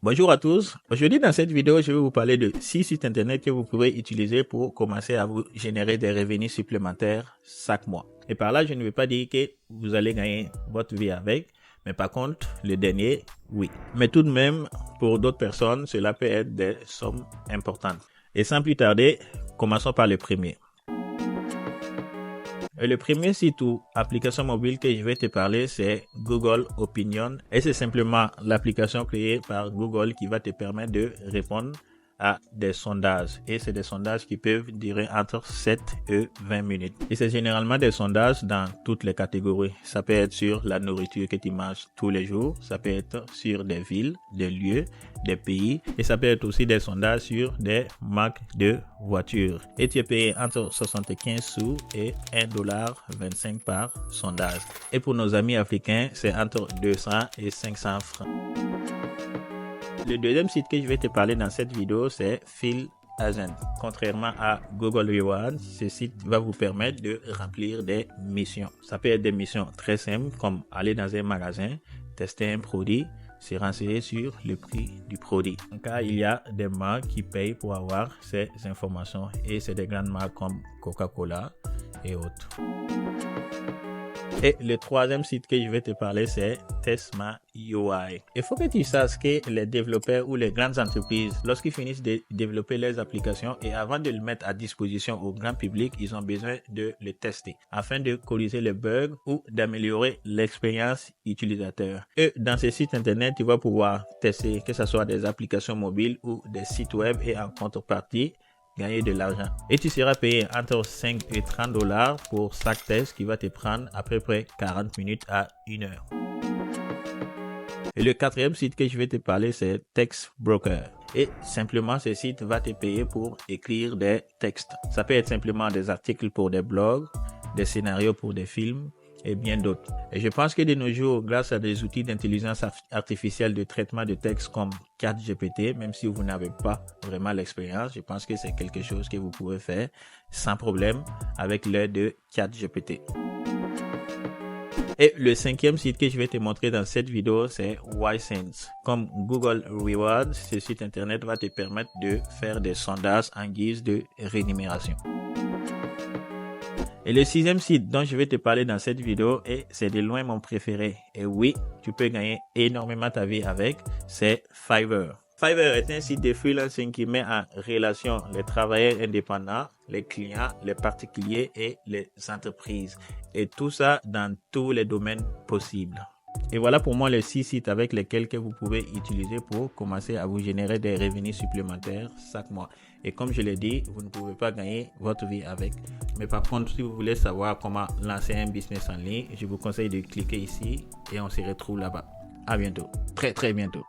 Bonjour à tous. Aujourd'hui, dans cette vidéo, je vais vous parler de 6 sites internet que vous pouvez utiliser pour commencer à vous générer des revenus supplémentaires chaque mois. Et par là, je ne veux pas dire que vous allez gagner votre vie avec, mais par contre, le dernier, oui. Mais tout de même, pour d'autres personnes, cela peut être des sommes importantes. Et sans plus tarder, commençons par le premier. Et le premier site ou application mobile que je vais te parler, c'est Google Opinion. Et c'est simplement l'application créée par Google qui va te permettre de répondre à des sondages. Et c'est des sondages qui peuvent durer entre 7 et 20 minutes. Et c'est généralement des sondages dans toutes les catégories. Ça peut être sur la nourriture que tu manges tous les jours. Ça peut être sur des villes, des lieux, des pays. Et ça peut être aussi des sondages sur des marques de voitures. Et tu es payé entre 75 sous et $1.25 par sondage. Et pour nos amis africains, c'est entre 200 et 500 francs. Le deuxième site que je vais te parler dans cette vidéo, c'est Field Agent. Contrairement à Google Rewards, ce site va vous permettre de remplir des missions. Ça peut être des missions très simples comme aller dans un magasin, tester un produit, se renseigner sur le prix du produit. Car il y a des marques qui payent pour avoir ces informations et c'est des grandes marques comme Coca-Cola et autres. Et le troisième site que je vais te parler, c'est Testma UI. Il faut que tu saches que les développeurs ou les grandes entreprises, lorsqu'ils finissent de développer leurs applications et avant de le mettre à disposition au grand public, ils ont besoin de le tester afin de corriger les bugs ou d'améliorer l'expérience utilisateur. Et dans ces sites internet, tu vas pouvoir tester que ce soit des applications mobiles ou des sites web et en contrepartie, gagner de l'argent. Et tu seras payé entre 5 et $30 pour chaque test qui va te prendre à peu près 40 minutes à 1 heure. Et le quatrième site que je vais te parler, c'est TextBroker. Et simplement, ce site va te payer pour écrire des textes. Ça peut être simplement des articles pour des blogs, des scénarios pour des films, et bien d'autres. Et je pense que de nos jours, grâce à des outils d'intelligence artificielle de traitement de texte comme ChatGPT, même si vous n'avez pas vraiment l'expérience, je pense que c'est quelque chose que vous pouvez faire sans problème avec l'aide de ChatGPT. Et le cinquième site que je vais te montrer dans cette vidéo, c'est Ysense. Comme Google Rewards, ce site internet va te permettre de faire des sondages en guise de rémunération. Et le sixième site dont je vais te parler dans cette vidéo, et c'est de loin mon préféré, et oui, tu peux gagner énormément ta vie avec, c'est Fiverr. Fiverr est un site de freelancing qui met en relation les travailleurs indépendants, les clients, les particuliers et les entreprises. Et tout ça dans tous les domaines possibles. Et voilà pour moi les 6 sites avec lesquels que vous pouvez utiliser pour commencer à vous générer des revenus supplémentaires chaque mois. Et comme je l'ai dit, vous ne pouvez pas gagner votre vie avec. Mais par contre, si vous voulez savoir comment lancer un business en ligne, je vous conseille de cliquer ici et on se retrouve là-bas. À bientôt. Très bientôt.